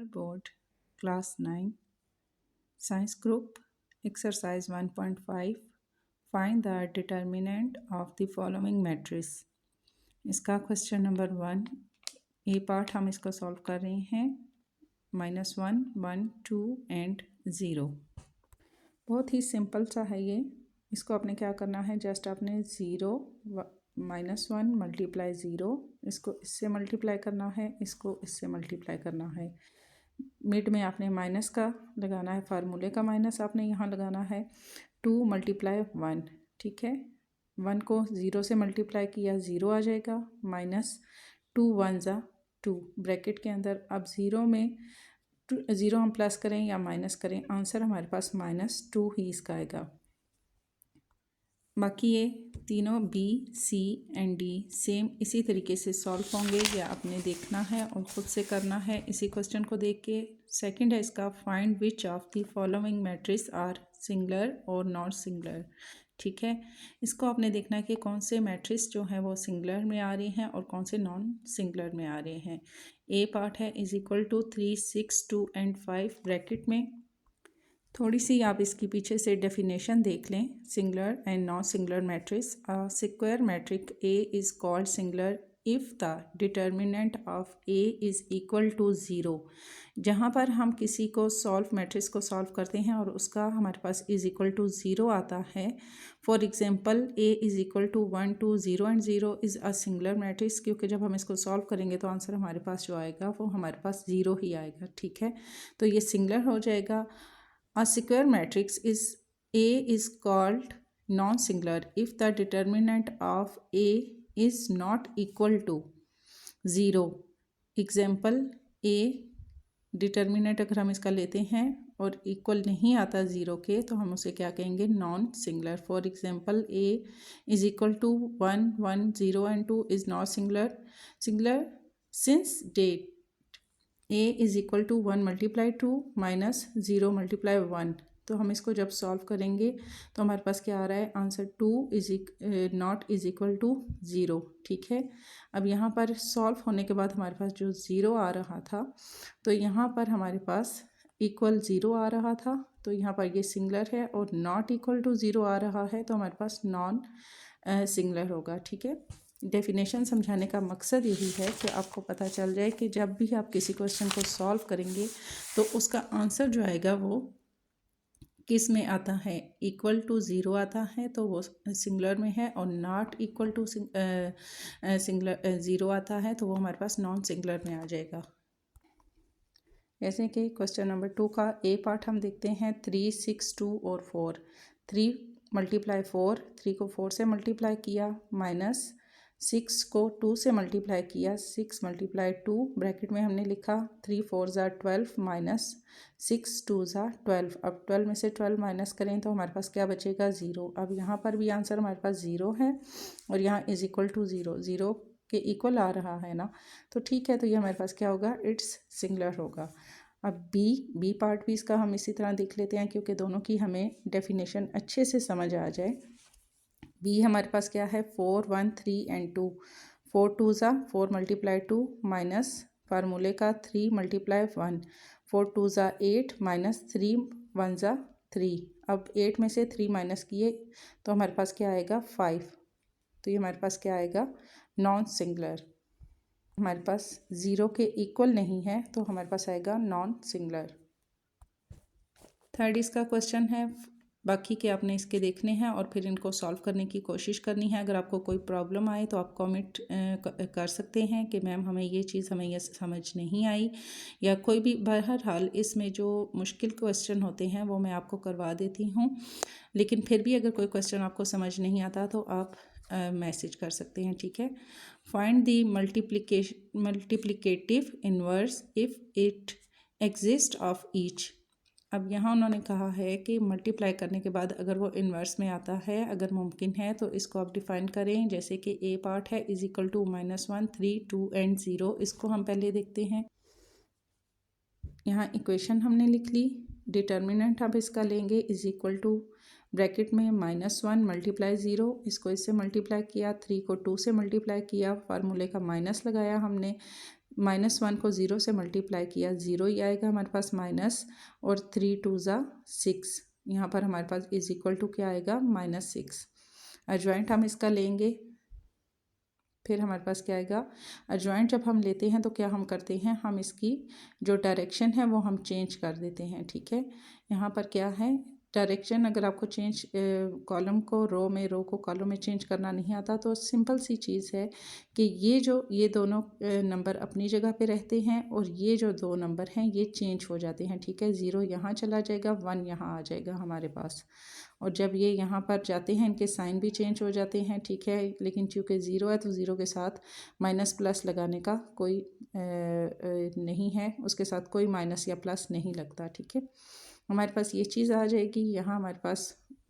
Board Class 9 Science Group Exercise 1.5 Find the determinant of the following matrix। इसका question number 1 ए part हम इसको solve कर रहे हैं -1 1 2 एंड 0। बहुत ही सिंपल सा है ये। इसको आपने क्या करना है, जस्ट आपने 0 -1 मल्टीप्लाई 0, इसको इससे मल्टीप्लाई करना है, इसको इससे मल्टीप्लाई करना है। मिड में आपने माइनस का लगाना है, फार्मूले का माइनस आपने यहाँ लगाना है। 2 मल्टीप्लाई 1, ठीक है। 1 को 0 से मल्टीप्लाई किया 0 आ जाएगा, -2 1 ज़ा 2 ब्रैकेट के अंदर। अब 0 में 0 हम प्लस करें या माइनस करें, आंसर हमारे पास -2 ही इसका आएगा। बाकी ये तीनों B C and D same इसी तरीके से सॉल्व होंगे, या आपने देखना है और ख़ुद से करना है इसी क्वेश्चन को देख के। सेकंड है इसका, find which of the following matrix are singular और नॉट सिंगुलर, ठीक है। इसको आपने देखना है कि कौन से मैट्रिक्स जो हैं वो सिंगुलर में आ रहे हैं और कौन से नॉन सिंगुलर में आ रहे हैं। ए पार्ट है = 3 6 2 एंड 5 ब्रैकेट में। थोड़ी सी आप इसकी पीछे से डेफिनेशन देख लें। Singular and non singular matrix, square matric A is called singular if the determinant of A is equal to 0। जहाँ पर हम किसी को मैट्रिक्स को सॉल्व करते हैं और उसका हमारे पास इज़ इक्वल टू 0 आता है। For example A is equal to 1 2 0 and 0 is a singular matrix, क्योंकि जब हम इसको सॉल्व करेंगे तो आंसर हमारे पास जो आएगा वो हमारे पास 0 ही आएगा, ठीक है। तो ये सिंगुलर हो जाएगा। A square matrix is A is called non-singular if the determinant of A is not equal to 0। Example A determinant अगर हम इसका लेते हैं और इक्वल नहीं आता 0 के, तो हम उसे क्या कहेंगे, non singular. For example A is equal to 1 1 0 and 2 is not singular since det a is equal to 1 multiply 2 minus 0 multiply 1। तो हम इसको जब सॉल्व करेंगे तो हमारे पास क्या आ रहा है, answer 2 not is equal to 0, ठीक है। अब यहाँ पर सॉल्व होने के बाद हमारे पास जो 0 आ रहा था, तो यहाँ पर हमारे पास इक्वल 0 आ रहा था, तो यहाँ पर ये सिंगुलर है, और नॉट इक्वल टू 0 आ रहा है तो हमारे पास नॉन सिंगुलर होगा, ठीक है। डेफिनेशन समझाने का मकसद यही है कि आपको पता चल जाए कि जब भी आप किसी क्वेश्चन को सॉल्व करेंगे तो उसका आंसर जो आएगा वो किस में आता है, इक्वल टू 0 आता है तो वो सिंगुलर में है, और नॉट इक्वल टू सिंगुलर 0 आता है तो वो हमारे पास नॉन सिंगुलर में आ जाएगा। जैसे कि क्वेश्चन नंबर 2 का ए पार्ट हम देखते हैं। 3 6 2 और 4, 3 मल्टीप्लाई 4, 3 को 4 से मल्टीप्लाई किया, माइनस 6 को 2 से मल्टीप्लाई किया, 6 मल्टीप्लाई 2 ब्रैकेट में हमने लिखा 3 4 ज़ा 12 माइनस 6 2 ज़ा 12। अब 12 में से 12 माइनस करें तो हमारे पास क्या बचेगा, 0। अब यहाँ पर भी आंसर हमारे पास 0 है और यहाँ इज़ इक्वल टू 0, 0 के इक्वल आ रहा है ना, तो ठीक है। तो ये हमारे पास क्या होगा, इट्स सिंगुलर होगा। अब बी पार्ट भी इसका हम इसी तरह देख लेते हैं, क्योंकि दोनों की हमें डेफिनेशन अच्छे से समझ आ जाए। बी हमारे पास क्या है, 4 1 3 एंड 2, 4 2 ज़ा 4 मल्टीप्लाई 2 माइनस फार्मूले का 3 मल्टीप्लाई 1, 4 2 ज़ा 8 माइनस 3 1 ज़ा 3। अब 8 में से 3 माइनस किए तो हमारे पास क्या आएगा, 5। तो ये हमारे पास क्या आएगा, नॉन सिंगुलर। हमारे पास 0 के इक्वल नहीं है तो हमारे पास आएगा नॉन सिंगुलर। थर्ड इसका क्वेश्चन है, बाकी के आपने इसके देखने हैं और फिर इनको सॉल्व करने की कोशिश करनी है। अगर आपको कोई प्रॉब्लम आए तो आप कमेंट कर सकते हैं कि मैम हमें ये समझ नहीं आई, या कोई भी। बहरहाल इसमें जो मुश्किल क्वेश्चन होते हैं वो मैं आपको करवा देती हूँ, लेकिन फिर भी अगर कोई क्वेश्चन आपको समझ नहीं आता तो आप मैसेज कर सकते हैं, ठीक है। Find the multiplicative inverse if it exist of each. अब यहाँ उन्होंने कहा है कि मल्टीप्लाई करने के बाद अगर वो इन्वर्स में आता है, अगर मुमकिन है तो इसको आप डिफ़ाइन करें। जैसे कि ए पार्ट है इज़ इक्वल टू -1 3 2 एंड 0। इसको हम पहले देखते हैं। यहाँ इक्वेशन हमने लिख ली। डिटर्मिनेंट आप इसका लेंगे इज़ इक्वल टू ब्रैकेट में -1 मल्टीप्लाई 0, इसको इससे मल्टीप्लाई किया, 3 को 2 से मल्टीप्लाई किया, फार्मूले का माइनस लगाया हमने, -1 को 0 से मल्टीप्लाई किया, 0 ही आएगा हमारे पास माइनस, और 3 2 ज़ा 6, यहाँ पर हमारे पास इज इक्वल टू क्या आएगा -6। एडजॉइंट हम इसका लेंगे, फिर हमारे पास क्या आएगा, एडजॉइंट जब हम लेते हैं तो क्या हम करते हैं, हम इसकी जो डायरेक्शन है वो हम चेंज कर देते हैं। ठीक है, यहाँ पर क्या है डायरेक्शन, अगर आपको चेंज कॉलम को रो में, रो को कॉलम में चेंज करना नहीं आता तो सिंपल सी चीज़ है कि ये दोनों नंबर अपनी जगह पे रहते हैं और ये जो दो नंबर हैं ये चेंज हो जाते हैं। ठीक है, 0 यहाँ चला जाएगा, 1 यहाँ आ जाएगा हमारे पास, और जब ये यहाँ पर जाते हैं इनके साइन भी चेंज हो जाते हैं। ठीक है, लेकिन चूँकि 0 है तो 0 के साथ माइनस प्लस लगाने का कोई नहीं है, उसके साथ कोई माइनस या प्लस नहीं लगता। ठीक है, हमारे पास ये चीज़ आ जाएगी, यहाँ हमारे पास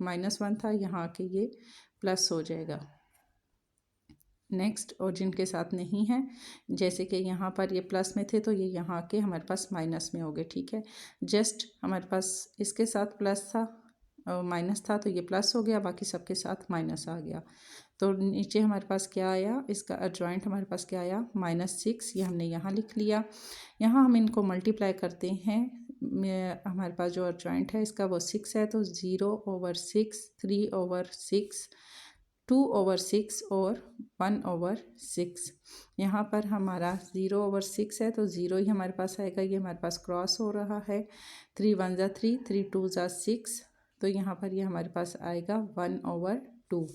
-1 था, यहाँ आके ये प्लस हो जाएगा। नेक्स्ट, और जिनके साथ नहीं है, जैसे कि यहाँ पर ये प्लस में थे तो ये यहाँ आके हमारे पास माइनस में हो गए। ठीक है, जस्ट हमारे पास इसके साथ प्लस था और माइनस था तो ये प्लस हो गया, बाकी सबके साथ माइनस आ गया। तो नीचे हमारे पास क्या आया, इसका एडजॉइंट हमारे पास क्या आया, -6, ये हमने यहाँ लिख लिया। यहाँ हम इनको मल्टीप्लाई करते हैं, हमारे पास जो एडजॉइंट है इसका वो 6 है, तो 0/6, 3/6, 2/6 और 1/6। यहाँ पर हमारा 0/6 है तो 0 ही हमारे पास आएगा, ये हमारे पास क्रॉस हो रहा है, 3 1 ज़ा 3, 3 2 ज़ा 6, तो यहाँ पर ये हमारे पास आएगा 1/2।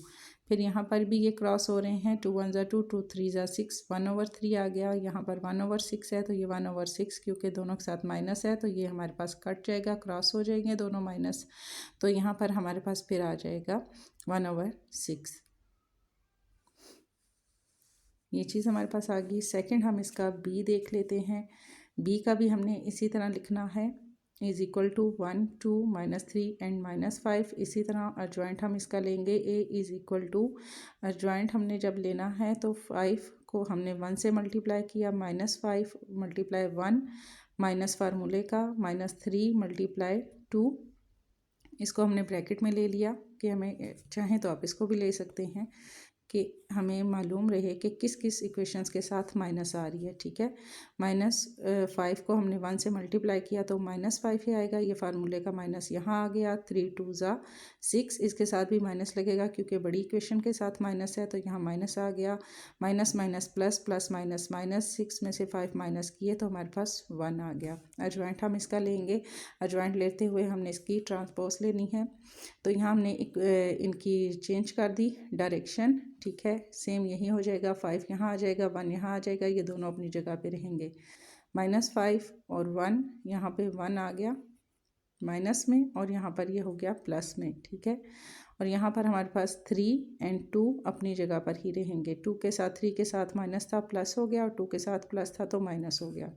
फिर यहाँ पर भी ये क्रॉस हो रहे हैं, 2 1 ज़ा 2, 2 3 ज़ा 6, 1/3 आ गया। यहाँ पर 1/6 है तो ये 1/6, क्योंकि दोनों के साथ माइनस है तो ये हमारे पास कट जाएगा, क्रॉस हो जाएंगे दोनों माइनस, तो यहाँ पर हमारे पास फिर आ जाएगा 1/6। ये चीज़ हमारे पास आ गई। सेकंड हम इसका बी देख लेते हैं। बी का भी हमने इसी तरह लिखना है, इज इक्वल टू 1 2 -3 एंड -5। इसी तरह एडजॉइंट हम इसका लेंगे, ए इज इक्वल टू, एडजॉइंट हमने जब लेना है तो 5 को हमने 1 से मल्टीप्लाई किया, -5 × 1 माइनस फार्मूले का -3 × 2, इसको हमने ब्रैकेट में ले लिया कि हमें चाहें तो आप इसको भी ले सकते हैं कि हमें मालूम रहे कि किस किस इक्वेशंस के साथ माइनस आ रही है। ठीक है, -5 को हमने 1 से मल्टीप्लाई किया तो -5 ही आएगा, ये फार्मूले का माइनस यहाँ आ गया, 3 2 ज़ा 6, इसके साथ भी माइनस लगेगा क्योंकि बड़ी इक्वेशन के साथ माइनस है तो यहाँ माइनस आ गया, minus minus plus, plus minus minus, 6 में से 5 माइनस किए तो हमारे पास 1 आ गया। एडजॉइंट हम इसका लेंगे, एडजॉइंट लेते हुए हमने इसकी ट्रांसपोज लेनी है, तो यहाँ हमने इनकी चेंज कर दी डायरेक्शन। ठीक है, सेम यही हो जाएगा, 5 यहाँ आ जाएगा, 1 यहाँ आ जाएगा, ये दोनों अपनी जगह पे रहेंगे। -5 और 1, यहाँ पे 1 आ गया माइनस में और यहाँ पर ये हो गया प्लस में। ठीक है, और यहाँ पर हमारे पास 3 और 2 अपनी जगह पर ही रहेंगे। 2 के साथ 3 के साथ माइनस था, प्लस हो गया, और 2 के साथ प्लस था तो माइनस हो गया।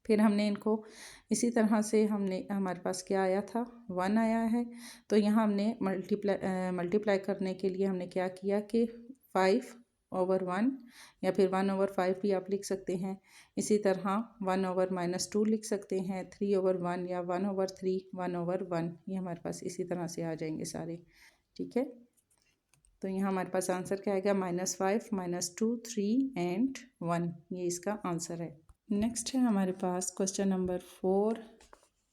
फिर हमने इनको इसी तरह से हमारे पास क्या आया था, 1 आया है, तो यहाँ हमने मल्टीप्लाई करने के लिए हमने क्या किया कि 5/1 या फिर 1/5 भी आप लिख सकते हैं। इसी तरह 1/-2 लिख सकते हैं, 3/1 या 1/3, 1/1, ये हमारे पास इसी तरह से आ जाएंगे सारे। ठीक है, तो यहाँ हमारे पास आंसर क्या आएगा, -5 -2 3 एंड 1, ये इसका आंसर है। नेक्स्ट है हमारे पास क्वेश्चन नंबर 4,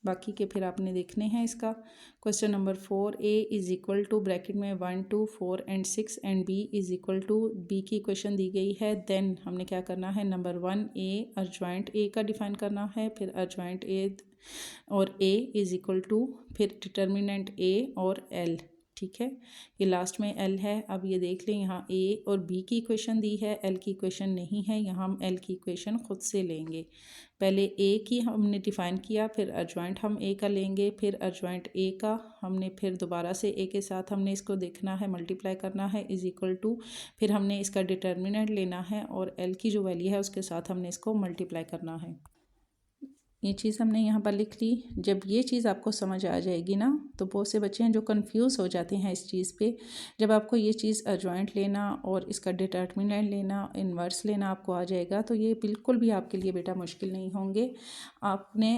बाकी के फिर आपने देखने हैं इसका। Question number 4, A is equal to bracket में 1 2 4 and 6 and B is equal to, B की इक्वेशन दी गई है। देन हमने क्या करना है, नंबर 1 ए एडजॉइंट ए का डिफाइन करना है, फिर एडजॉइंट ए और ए इज इक्वल टू, फिर डिटर्मिनेंट ए और एल। ठीक है, ये लास्ट में एल है। अब ये देख लें, यहाँ ए और बी की इक्वेशन दी है, एल की इक्वेशन नहीं है, यहाँ हम एल की इक्वेशन खुद से लेंगे। पहले ए की हमने डिफ़ाइन किया, फिर एडजॉइंट हम ए का लेंगे, फिर एडजॉइंट ए का हमने फिर दोबारा से ए के साथ हमने इसको देखना है, मल्टीप्लाई करना है, इज इक्वल टू, फिर हमने इसका डिटर्मिनेंट लेना है और एल की जो वैल्यू है उसके साथ हमने इसको मल्टीप्लाई करना है। ये चीज़ हमने यहाँ पर लिख ली। जब ये चीज़ आपको समझ आ जाएगी ना, तो बहुत से बच्चे हैं जो कंफ्यूज हो जाते हैं इस चीज़ पे। जब आपको ये चीज़ एडजॉइंट लेना और इसका डिटर्मिनेंट लेना, इन्वर्स लेना आपको आ जाएगा, तो ये बिल्कुल भी आपके लिए बेटा मुश्किल नहीं होंगे। आपने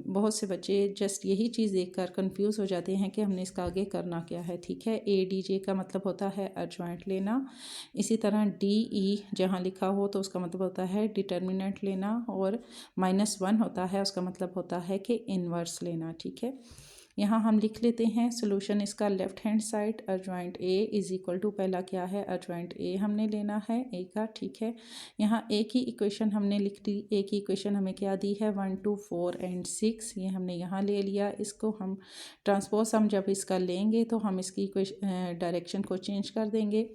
बहुत से बच्चे जस्ट यही चीज़ देखकर कंफ्यूज हो जाते हैं कि हमने इसका आगे करना क्या है। ठीक है, ADJ का मतलब होता है एडजॉइंट लेना। इसी तरह DE जहाँ लिखा हो तो उसका मतलब होता है डिटर्मिनेंट लेना, और -1 होता है उसका मतलब होता है कि इन्वर्स लेना। ठीक है, यहाँ हम लिख लेते हैं सोल्यूशन इसका। Left hand side adjoint A is equal to, पहला क्या है, एडजॉइंट A हमने लेना है A का। ठीक है, यहाँ A की इक्वेशन हमने लिख ली। A की इक्वेशन हमें क्या दी है, 1 2 4 एंड 6, ये हमने यहाँ ले लिया। इसको हम ट्रांसपोज हम जब इसका लेंगे तो हम इसकी डायरेक्शन को चेंज कर देंगे।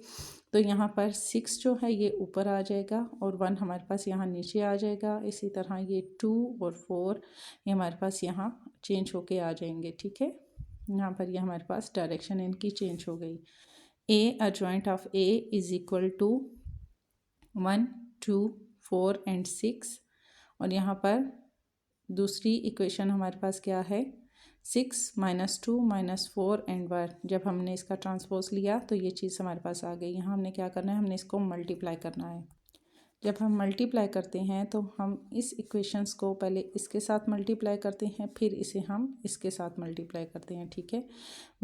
तो यहाँ पर 6 जो है ये ऊपर आ जाएगा और 1 हमारे पास यहाँ नीचे आ जाएगा। इसी तरह ये 2 और 4 ये हमारे पास यहाँ चेंज होके आ जाएंगे। ठीक है, यहाँ पर ये हमारे पास डायरेक्शन इनकी चेंज हो गई। Adjoint of A is equal to 1 2 4 and 6, और यहाँ पर दूसरी इक्वेशन हमारे पास क्या है, 6 -2 -4 एंड 1। जब हमने इसका ट्रांसपोज लिया तो ये चीज़ हमारे पास आ गई। यहाँ हमने क्या करना है, हमने इसको मल्टीप्लाई करना है। जब हम मल्टीप्लाई करते हैं तो हम इस इक्वेशंस को पहले इसके साथ मल्टीप्लाई करते हैं, फिर इसे हम इसके साथ मल्टीप्लाई करते हैं। ठीक है,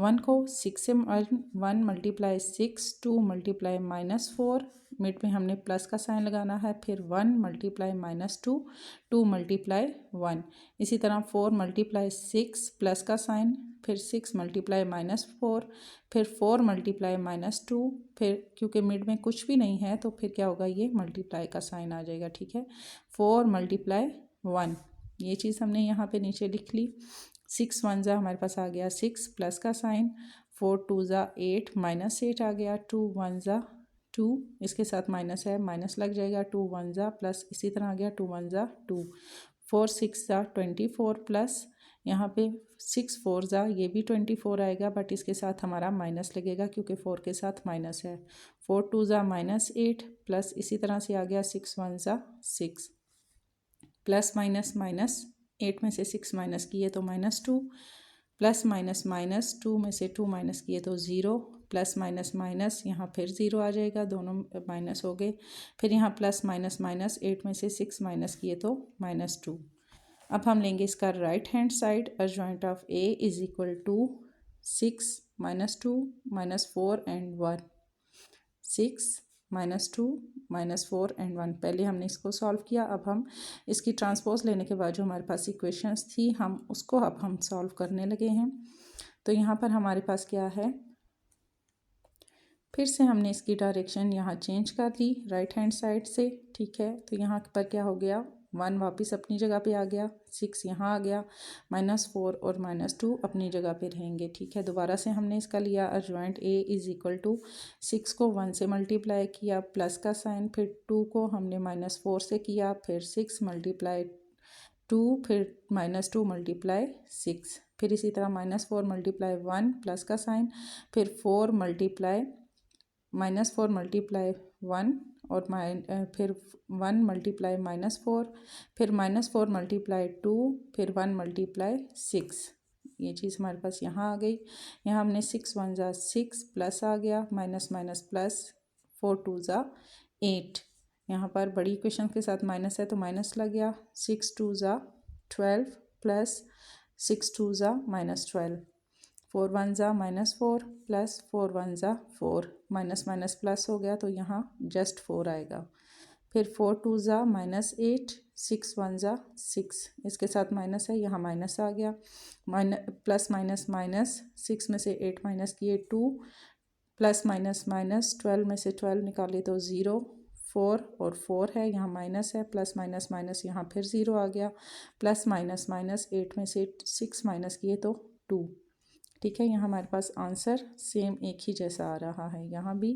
1 को 6 से 1 मल्टीप्लाई 6, 2 मल्टीप्लाई -4, मिड में हमने प्लस का साइन लगाना है, फिर 1 मल्टीप्लाई -2, 2 मल्टीप्लाई 1। इसी तरह 4 मल्टीप्लाई 6 प्लस का साइन, फिर 6 मल्टीप्लाई -4, फिर 4 मल्टीप्लाई -2, फिर क्योंकि मिड में कुछ भी नहीं है तो फिर क्या होगा, ये मल्टीप्लाई का साइन आ जाएगा। ठीक है, 4 मल्टीप्लाई 1, ये चीज़ हमने यहाँ पे नीचे लिख ली। 6 1 ज़ा हमारे पास आ गया 6 प्लस का साइन, 4 2 ज़ा 8 -8 आ गया, 2 1 ज़ा 2, इसके साथ माइनस है, माइनस लग जाएगा, 2 1 ज़ा प्लस, इसी तरह आ गया 2 1 ज़ा 2, 4 6 ज़ा 24 प्लस, यहाँ पे 6 4 ज़ा ये भी 24 आएगा, बट इसके साथ हमारा माइनस लगेगा क्योंकि 4 के साथ माइनस है। 4 2 ज़ा -8 प्लस, इसी तरह से आ गया 6 1 ज़ा 6, प्लस माइनस माइनस, 8 में से 6 माइनस किए तो -2, प्लस माइनस माइनस, 2 में से 2 माइनस किए तो 0, प्लस माइनस माइनस, यहाँ फिर 0 आ जाएगा, दोनों माइनस हो गए। फिर यहाँ प्लस माइनस माइनस, 8 में से 6 माइनस किए तो -2। अब हम लेंगे इसका right hand side. Adjoint of A is equal to 6 -2 -4 and 1, 6 -2 -4 and 1। पहले हमने इसको सॉल्व किया, अब हम इसकी ट्रांसपोज लेने के बाद जो हमारे पास इक्वेशंस थी हम उसको अब हम सॉल्व करने लगे हैं। तो यहाँ पर हमारे पास क्या है, फिर से हमने इसकी डायरेक्शन यहाँ चेंज कर दी राइट हैंड साइड से। ठीक है, तो यहाँ पर क्या हो गया, 1 वापस अपनी जगह पे आ गया, 6 यहाँ आ गया, -4 और -2 अपनी जगह पे रहेंगे। ठीक है, दोबारा से हमने इसका लिया adjoint A is equal to 6 को 1 से मल्टीप्लाई किया, प्लस का साइन, फिर 2 को हमने -4 से किया, फिर 6 मल्टीप्लाई 2, फिर -2 मल्टीप्लाई 6, फिर इसी तरह -4 मल्टीप्लाई 1 प्लस का साइन, फिर 4 मल्टीप्लाई -4 मल्टीप्लाई 1 और फिर 1 मल्टीप्लाई -4, फिर -4 मल्टीप्लाई 2, फिर 1 मल्टीप्लाई 6। ये चीज़ हमारे पास यहाँ आ गई। यहाँ हमने 6 1 ज़ा 6 प्लस आ गया, माइनस माइनस प्लस, 4 2 ज़ा 8। यहाँ पर बड़ी इक्वेशन के साथ माइनस है तो माइनस लग गया, 6 2 ज़ा 12 प्लस 6 2 ज़ा -12, 4 1 ज़ा -4 प्लस 4 1 ज़ा 4, माइनस माइनस प्लस हो गया तो यहाँ जस्ट 4 आएगा। फिर 4 2 ज़ा -8, 6 1 ज़ा 6, इसके साथ माइनस है, यहाँ माइनस आ गया, प्लस माइनस माइनस, 6 में से 8 माइनस किए 2, प्लस माइनस माइनस, 12 में से 12 निकाले तो 0, 4 और 4 है, यहाँ माइनस है, प्लस माइनस माइनस, यहाँ फिर 0 आ गया, प्लस माइनस माइनस, 8 में से 6 माइनस किए तो 2। ठीक है, यहाँ हमारे पास आंसर सेम एक ही जैसा आ रहा है। यहाँ भी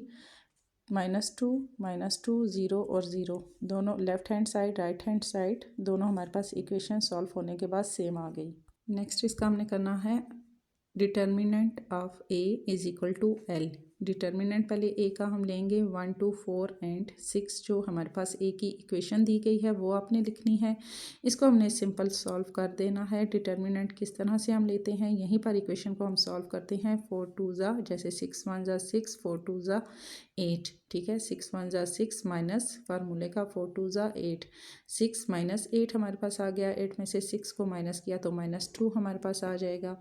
-2 -2 0 और 0 दोनों left hand side right hand side दोनों हमारे पास इक्वेशन सॉल्व होने के बाद सेम आ गई। नेक्स्ट इसका हमने करना है determinant of A is equal to L। Determinant पहले ए का हम लेंगे 1 2 4 एंड 6 जो हमारे पास ए की इक्वेशन दी गई है वो आपने लिखनी है। इसको हमने सिंपल सॉल्व कर देना है। डिटर्मिनेंट किस तरह से हम लेते हैं, यहीं पर इक्वेशन को हम सॉल्व करते हैं। 4 2 ज़ा जैसे 6 1 ज़ा 6 4 2 ज़ा 8, ठीक है। 6 1 ज़ा 6 माइनस फार्मूले का 4 2 ज़ा 8, 6 माइनस 8 हमारे पास आ गया। 8 में से 6 को माइनस किया तो -2 हमारे पास आ जाएगा।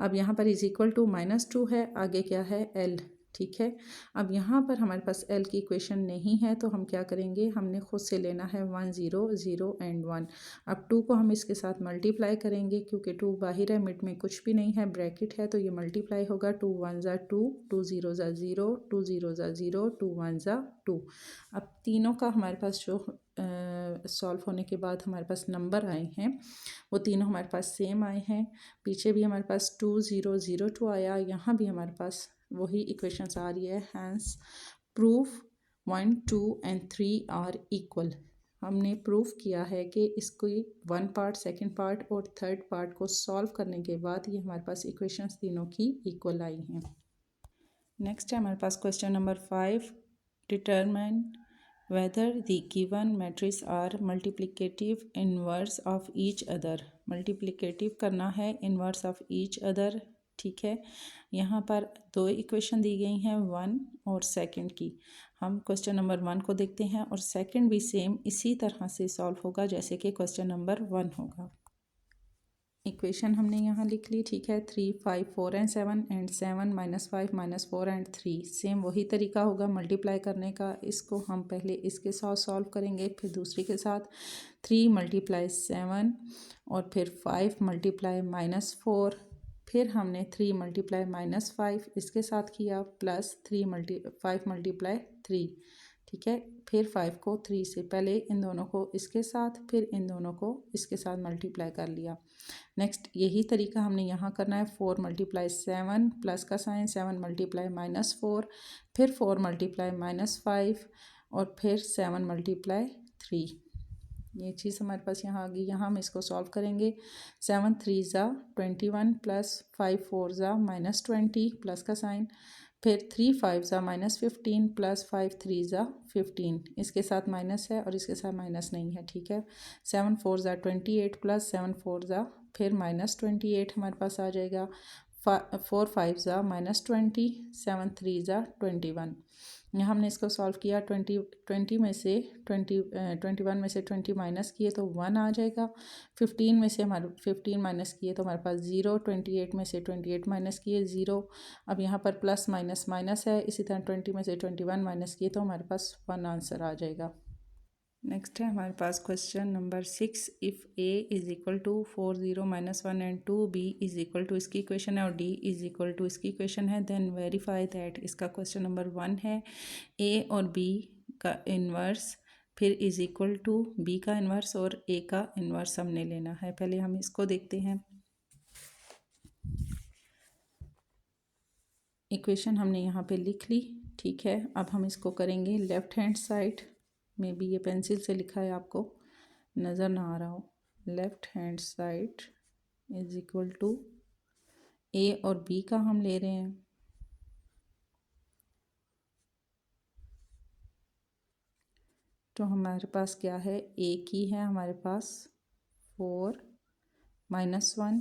अब यहाँ पर इज इक्वल टू -2 है, आगे क्या है एल, ठीक है। अब यहाँ पर हमारे पास एल की इक्वेशन नहीं है तो हम क्या करेंगे, हमने खुद से लेना है 1 0 0 एंड 1। अब 2 को हम इसके साथ मल्टीप्लाई करेंगे क्योंकि 2 बाहर है, मिड में कुछ भी नहीं है, ब्रैकेट है, तो ये मल्टीप्लाई होगा। 2 1 ज़ा 2, 2 0 ज़ा 0, 2 0 ज़ा 0, 2 1 ज़ा 2। अब तीनों का हमारे पास जो सॉल्व होने के बाद हमारे पास नंबर आए हैं वो तीनों हमारे पास सेम आए हैं। पीछे भी हमारे पास 2 0 0 2 आया, यहाँ भी हमारे पास वही इक्वेशंस आ रही है। Hence proof 1 2 and 3 are equal. हमने प्रूफ किया है कि इसको 1 पार्ट, सेकंड पार्ट और थर्ड पार्ट को सॉल्व करने के बाद ये हमारे पास इक्वेशंस तीनों की इक्वल आई हैं। नेक्स्ट है हमारे पास question number 5, determine whether the given matrix are multiplicative inverse of each other। Multiplicative करना है इन्वर्स ऑफ ईच अदर, ठीक है। यहाँ पर दो इक्वेशन दी गई हैं 1 और सेकंड की। हम क्वेश्चन नंबर 1 को देखते हैं और सेकंड भी सेम इसी तरह से सॉल्व होगा जैसे कि क्वेश्चन नंबर 1 होगा। इक्वेशन हमने यहाँ लिख ली, ठीक है। 3 5 4 एंड 7 एंड 7 -5 -4 एंड 3, सेम वही तरीका होगा मल्टीप्लाई करने का। इसको हम पहले इसके साथ सॉल्व करेंगे, फिर दूसरी के साथ। 3 × 7 और फिर 5 × -4, फिर हमने 3 × -5 इसके साथ किया, प्लस 5 × 3, ठीक है। फिर 5 को 3 से पहले इन दोनों को इसके साथ, फिर इन दोनों को इसके साथ मल्टीप्लाई कर लिया। नेक्स्ट यही तरीका हमने यहाँ करना है। 4 × 7 प्लस का साइन, 7 × -4, फिर 4 × -5 और फिर 7 × 3। ये चीज़ हमारे पास यहाँ आ गई। यहाँ हम इसको सॉल्व करेंगे। 7 3 ज़ा 21 प्लस 5 4 ज़ा -20 प्लस का साइन, फिर 3 5 ज़ा -15 प्लस 5 3 ज़ा 15, इसके साथ माइनस है और इसके साथ माइनस नहीं है, ठीक है। 7 4 ज़ा 28 प्लस 7 4 ज़ा फिर -28 हमारे पास आ जाएगा। 4 5 ज़ा -20, 7 3 ज़ा 21। यहाँ हमने इसको सॉल्व किया। 21 में से 20 माइनस किए तो 1 आ जाएगा। 15 में से हमारे 15 माइनस किए तो हमारे पास 0। 28 में से 28 माइनस किए 0। अब यहाँ पर प्लस माइनस माइनस है, इसी तरह 20 में से 21 माइनस किए तो हमारे पास 1 आंसर आ जाएगा। नेक्स्ट है हमारे पास question number 6, if A is equal to 4 0 -1 and 2 B is equal to इसकी इक्वेशन है और डी इज़ इक्वल टू इसकी इक्वेशन है, देन वेरीफाई दैट। इसका क्वेश्चन नंबर 1 है ए और बी का इन्वर्स, फिर इज़ इक्वल टू बी का इन्वर्स और ए का इन्वर्स हमने लेना है। पहले हम इसको देखते हैं। इक्वेशन हमने यहाँ पे लिख ली, ठीक है। अब हम इसको करेंगे लेफ़्ट हैंड साइड में भी, ये पेंसिल से लिखा है आपको नज़र ना आ रहा हो। Left hand side is equal to A और बी का हम ले रहे हैं, तो हमारे पास क्या है, ए की है हमारे पास 4 -1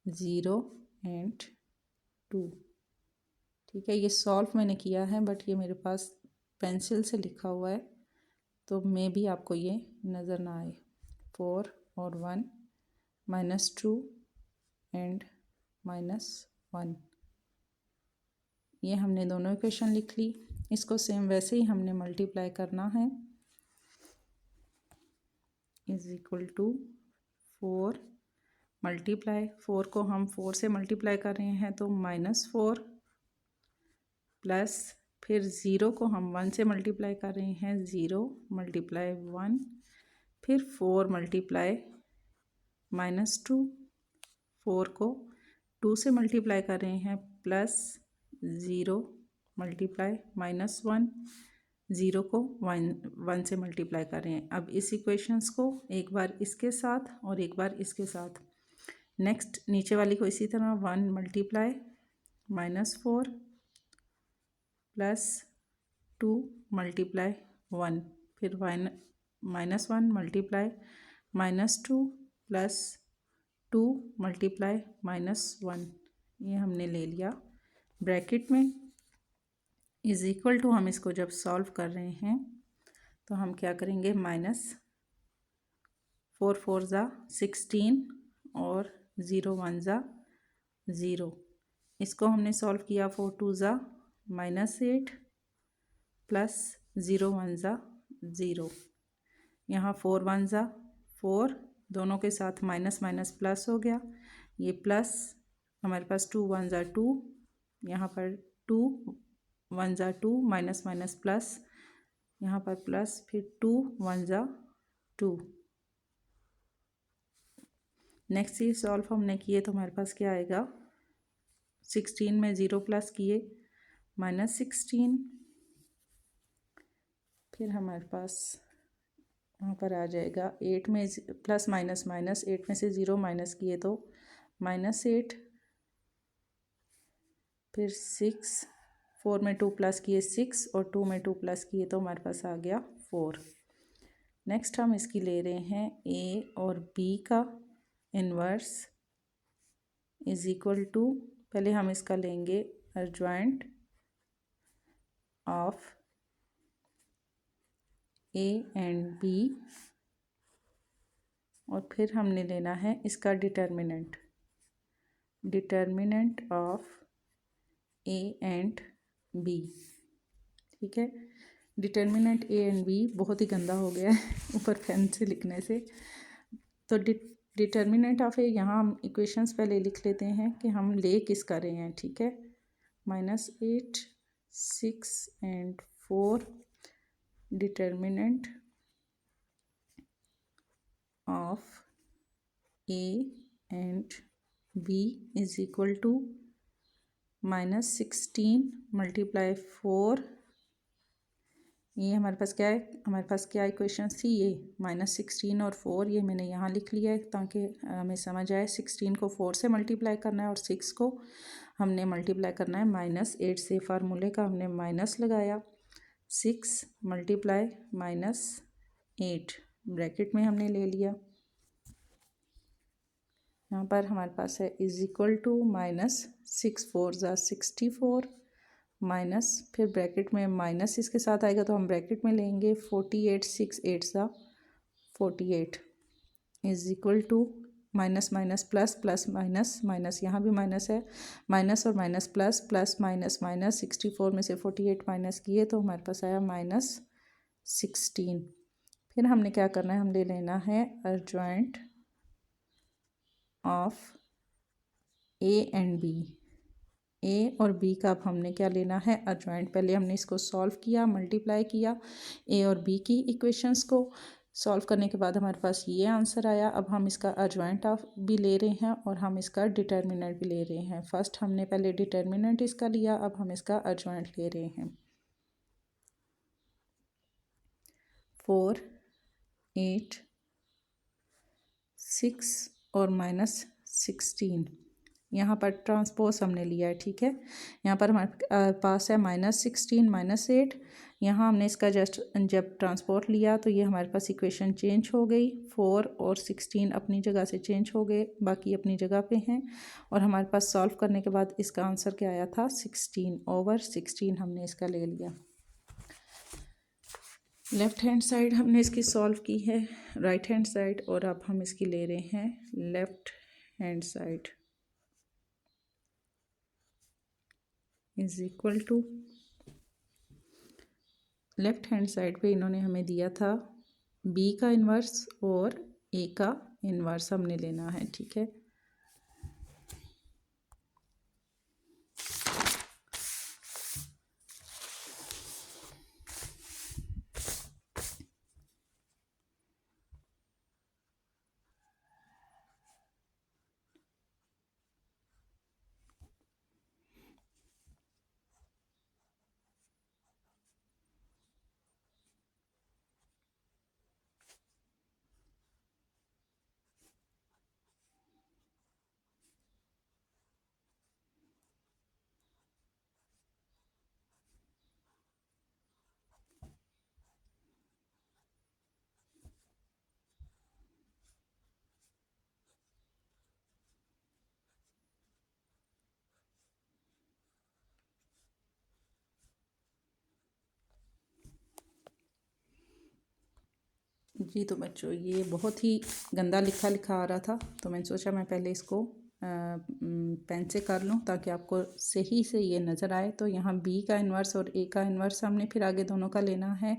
0 एंड 2, ठीक है। ये सॉल्व मैंने किया है बट ये मेरे पास पेंसिल से लिखा हुआ है तो मे भी आपको ये नज़र ना आए। 4 और 1 -2 एंड -1, ये हमने दोनों इक्वेशन लिख ली। इसको सेम वैसे ही हमने मल्टीप्लाई करना है। इज इक्वल टू 4 मल्टीप्लाई, 4 को हम 4 से मल्टीप्लाई कर रहे हैं तो -4 प्लस, फिर 0 को हम 1 से मल्टीप्लाई कर रहे हैं, 0 × 1, फिर 4 × -2, 4 को 2 से मल्टीप्लाई कर रहे हैं, प्लस 0 × -1, 0 को 1 से मल्टीप्लाई कर रहे हैं। अब इस इक्वेशंस को एक बार इसके साथ और एक बार इसके साथ, नेक्स्ट नीचे वाली को इसी तरह 1 × -4 प्लस 2 मल्टीप्लाई 1, फिर -1 मल्टीप्लाई -2 प्लस 2 मल्टीप्लाई -1, ये हमने ले लिया ब्रैकेट में। इज़ इक्वल टू, हम इसको जब सॉल्व कर रहे हैं तो हम क्या करेंगे, -4 4 ज़ा 16 और 0 1 ज़ा 0, इसको हमने सॉल्व किया। 4 2 ज़ा -8 प्लस 0 1 ज़ा 0, यहाँ 4 1 ज़ा 4, दोनों के साथ माइनस माइनस प्लस हो गया, ये प्लस हमारे पास 2 1 ज़ा 2, यहाँ पर 2 1 ज़ा 2, माइनस माइनस प्लस, यहाँ पर प्लस, फिर 2 1 ज़ा 2। नेक्स्ट ये सॉल्व हमने किए तो हमारे पास क्या आएगा, 16 में 0 प्लस किए -16, फिर हमारे पास वहाँ पर आ जाएगा 8 में प्लस माइनस माइनस, 8 में से 0 माइनस किए तो -8, फिर 6, 4 में 2 प्लस किए 6 और 2 में 2 प्लस किए तो हमारे पास आ गया 4। नेक्स्ट हम इसकी ले रहे हैं ए और बी का इन्वर्स इज इक्वल टू, पहले हम इसका लेंगे adjoint of A and B, और फिर हमने लेना है इसका determinant of A and B. ठीक है, डिटर्मिनेंट ए एंड बी बहुत ही गंदा हो गया है ऊपर पेन से लिखने से, तो डिटर्मिनेंट ऑफ ए, यहाँ हम इक्वेशंस पहले लिख लेते हैं कि हम ले किसका रहे हैं। ठीक है, -8 6 and 4, determinant of A and B is equal to -16 multiply 4, ये हमारे पास क्या है, हमारे पास क्या इक्वेशन थी, ये -16 और 4, ये मैंने यहाँ लिख लिया है ताकि हमें समझ आए। 16 को 4 से मल्टीप्लाई करना है और 6 को हमने मल्टीप्लाई करना है -8 से, फार्मूले का हमने माइनस लगाया, 6 मल्टीप्लाई -8 ब्रैकेट में हमने ले लिया। यहाँ पर हमारे पास है इज इक्वल टू -6 4 ज़ा 64 माइनस, फिर ब्रैकेट में माइनस इसके साथ आएगा तो हम ब्रैकेट में लेंगे 48 6 8 ज़ा 48 is equal to minus minus plus plus minus minus, यहाँ भी माइनस है, माइनस और minus plus plus minus minus, 64 में से 48 माइनस किए तो हमारे पास आया -16। फिर हमने क्या करना है, हम ले लेना है adjoint of A and B, ए और बी का अब हमने क्या लेना है, अर्जॉइंट। पहले हमने इसको सॉल्व किया, मल्टीप्लाई किया ए और बी की इक्वेशंस को, सॉल्व करने के बाद हमारे पास ये आंसर आया। अब हम इसका अर्जॉइंट ऑफ भी ले रहे हैं और हम इसका डिटर्मिनेंट भी ले रहे हैं। फर्स्ट हमने पहले डिटर्मिनेंट इसका लिया, अब हम इसका अर्जॉइंट ले रहे हैं। 4 8 6 और -16, यहाँ पर ट्रांसपोज हमने लिया है। ठीक है, यहाँ पर हमारे पास है -16 -8, यहाँ हमने इसका जस्ट जब ट्रांसपोर्ट लिया तो ये हमारे पास इक्वेशन चेंज हो गई, 4 और 16 अपनी जगह से चेंज हो गए, बाकी अपनी जगह पे हैं, और हमारे पास सॉल्व करने के बाद इसका आंसर क्या आया था, 16/16 हमने इसका ले लिया। लेफ़्ट हैंड साइड हमने इसकी सॉल्व की है, राइट हैंड साइड, और अब हम इसकी ले रहे हैं left hand side is equal to, left hand side पे इन्होंने हमें दिया था बी का इन्वर्स और ए का इन्वर्स हमने लेना है। ठीक है, जी तो बच्चों, ये बहुत ही गंदा लिखा आ रहा था, तो मैंने सोचा मैं पहले इसको पेन से कर लूँ ताकि आपको सही से ये नज़र आए। तो यहाँ बी का इन्वर्स और ए का इन्वर्स हमने फिर आगे दोनों का लेना है।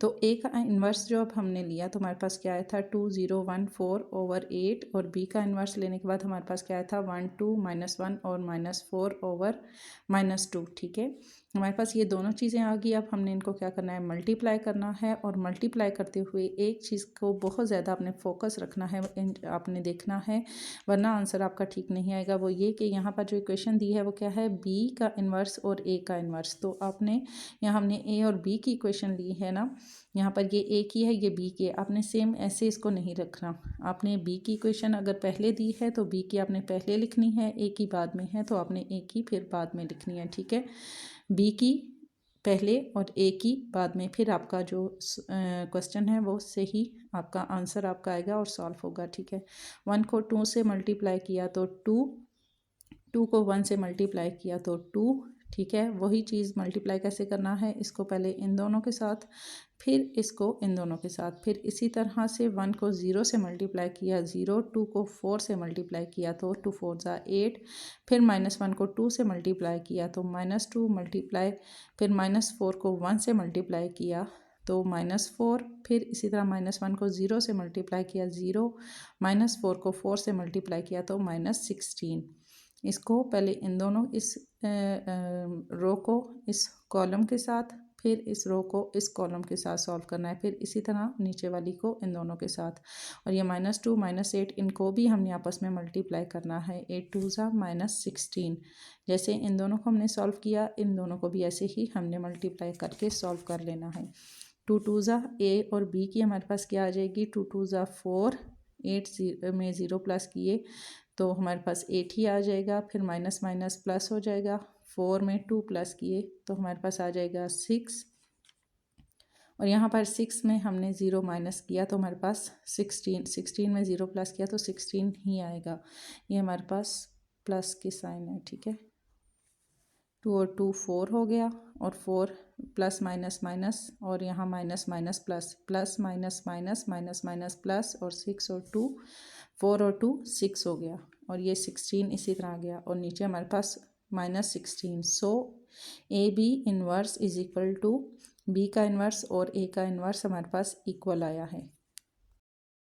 तो ए का इन्वर्स जो अब हमने लिया तो हमारे पास क्या आया था 2014/8, और बी का इन्वर्स लेने के बाद हमारे पास क्या आया था 12 -1 और -4/-2। ठीक है, हमारे पास ये दोनों चीज़ें आ गई। अब हमने इनको क्या करना है, मल्टीप्लाई करना है। और मल्टीप्लाई करते हुए एक चीज़ को बहुत ज़्यादा आपने फोकस रखना है, आपने देखना है, वरना आंसर आपका ठीक नहीं आएगा। वो ये कि यहाँ पर जो इक्वेशन दी है वो क्या है, बी का इन्वर्स और ए का इन्वर्स। तो आपने यहाँ हमने ए और बी की इक्वेशन ली है ना, यहाँ पर ये ए की है, ये बी की है। आपने सेम ऐसे इसको नहीं रखना। आपने बी की इक्वेशन अगर पहले दी है तो बी की आपने पहले लिखनी है, ए की बाद में है तो आपने ए की फिर बाद में लिखनी है। ठीक है, बी की पहले और ए की बाद में, फिर आपका जो क्वेश्चन है वो सही आपका आंसर आपका आएगा और सॉल्व होगा। ठीक है, 1 को 2 से मल्टीप्लाई किया तो 2 को 1 से मल्टीप्लाई किया तो 2। ठीक है, वही चीज़ मल्टीप्लाई कैसे करना है, इसको पहले इन दोनों के साथ, फिर इसको इन दोनों के साथ, फिर इसी तरह से 1 को 0 से मल्टीप्लाई किया 0, 2 को 4 से मल्टीप्लाई किया तो 2 4 ज़ा 8, फिर -1 को 2 से मल्टीप्लाई किया तो -2 मल्टीप्लाई, फिर -4 को 1 से मल्टीप्लाई किया तो -4, फिर इसी तरह -1 को 0 से मल्टीप्लाई किया 0, -4 को 4 से मल्टीप्लाई किया तो -16। इसको पहले इन दोनों इस रो को इस कॉलम के साथ, फिर इस रो को इस कॉलम के साथ सॉल्व करना है, फिर इसी तरह नीचे वाली को इन दोनों के साथ। और ये -2 -8 इनको भी हमने आपस में मल्टीप्लाई करना है, 8 2 ज़ा -16। जैसे इन दोनों को हमने सॉल्व किया, इन दोनों को भी ऐसे ही हमने मल्टीप्लाई करके सॉल्व कर लेना है। 2 2 ज़ा ए और बी की हमारे पास क्या आ जाएगी, 2 2 ज़ा 4, 8 में 0 प्लस किए तो हमारे पास 8 ही आ जाएगा, फिर माइनस माइनस प्लस हो जाएगा, 4 में 2 प्लस किए तो हमारे पास आ जाएगा 6, और यहाँ पर 6 में हमने 0 माइनस किया तो हमारे पास 16, 16 में 0 प्लस किया तो 16 ही आएगा। ये हमारे पास प्लस की साइन है। ठीक है, 2 और 2 4 हो गया, और 4 प्लस माइनस माइनस, और यहाँ minus minus plus, plus minus minus, minus minus plus, और 6 और 2 4 और 2 6 हो गया, और ये 16 इसी तरह आ गया, और नीचे हमारे पास -16। So A B inverse is equal to B का इन्वर्स और ए का इन्वर्स हमारे पास इक्वल आया है।